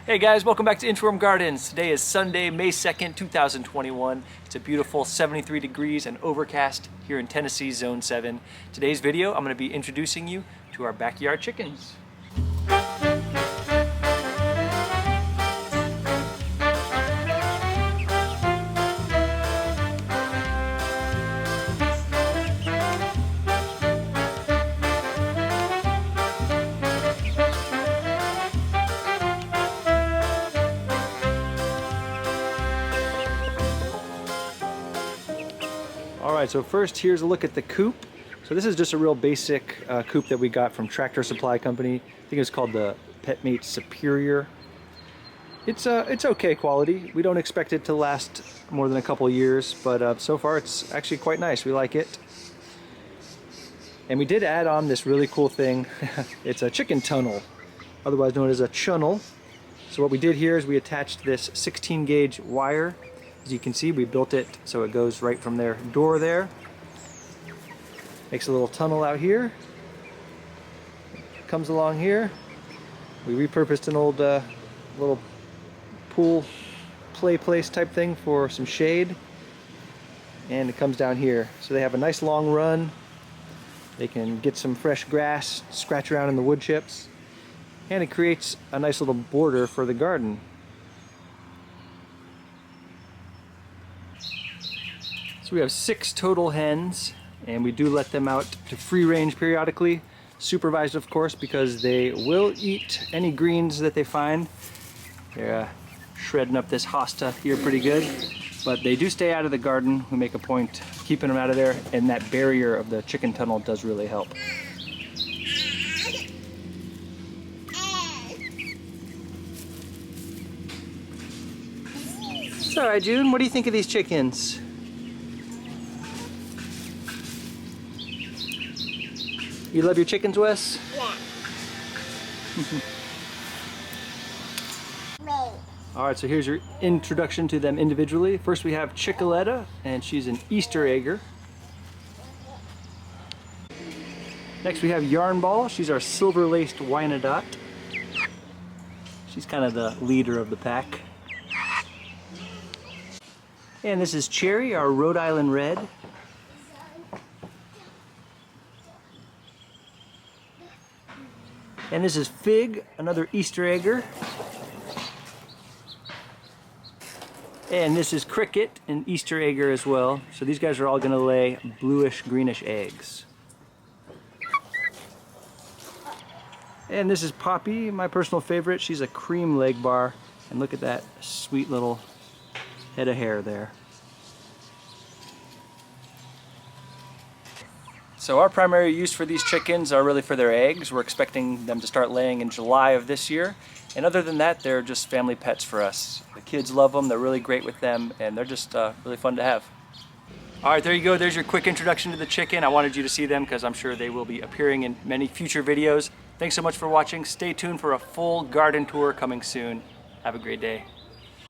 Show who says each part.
Speaker 1: Hey guys, welcome back to Interim Gardens. Today is Sunday, May 2nd, 2021. It's a beautiful 73 degrees and overcast here in Tennessee, Zone 7. Today's video, I'm going to be introducing you to our backyard chickens. Alright, so first here's a look at the coop. So this is just a real basic coop that we got from Tractor Supply Company. I think it's called the PetMate Superior. It's okay quality. We don't expect it to last more than a couple years, but so far it's actually quite nice. We like it. And we did add on this really cool thing. It's a chicken tunnel, otherwise known as a chunnel. So what we did here is we attached this 16 gauge wire. As you can see, we built it so it goes right from their door there. Makes a little tunnel out here. Comes along here. We repurposed an old little pool play place type thing for some shade. And it comes down here. So they have a nice long run. They can get some fresh grass, scratch around in the wood chips. And it creates a nice little border for the garden. So we have 6 total hens, and we do let them out to free range periodically, supervised of course, because they will eat any greens that they find. They're shredding up this hosta here pretty good, but they do stay out of the garden. We make a point of keeping them out of there, and that barrier of the chicken tunnel does really help. It's all right, June. What do you think of these chickens? You love your chickens, Wes?
Speaker 2: Yeah.
Speaker 1: Alright, so here's your introduction to them individually. First we have Chicoletta, and she's an Easter egger. Next we have Yarnball. She's our silver-laced Wyandotte. She's kind of the leader of the pack. And this is Cherry, our Rhode Island Red. And this is Fig, another Easter egger. And this is Cricket, an Easter egger as well. So these guys are all going to lay bluish, greenish eggs. And this is Poppy, my personal favorite. She's a cream leg bar. And look at that sweet little head of hair there. So our primary use for these chickens are really for their eggs. We're expecting them to start laying in July of this year. And other than that, they're just family pets for us. The kids love them, they're really great with them, and they're just really fun to have. Alright, there you go. There's your quick introduction to the chicken. I wanted you to see them because I'm sure they will be appearing in many future videos. Thanks so much for watching. Stay tuned for a full garden tour coming soon. Have a great day.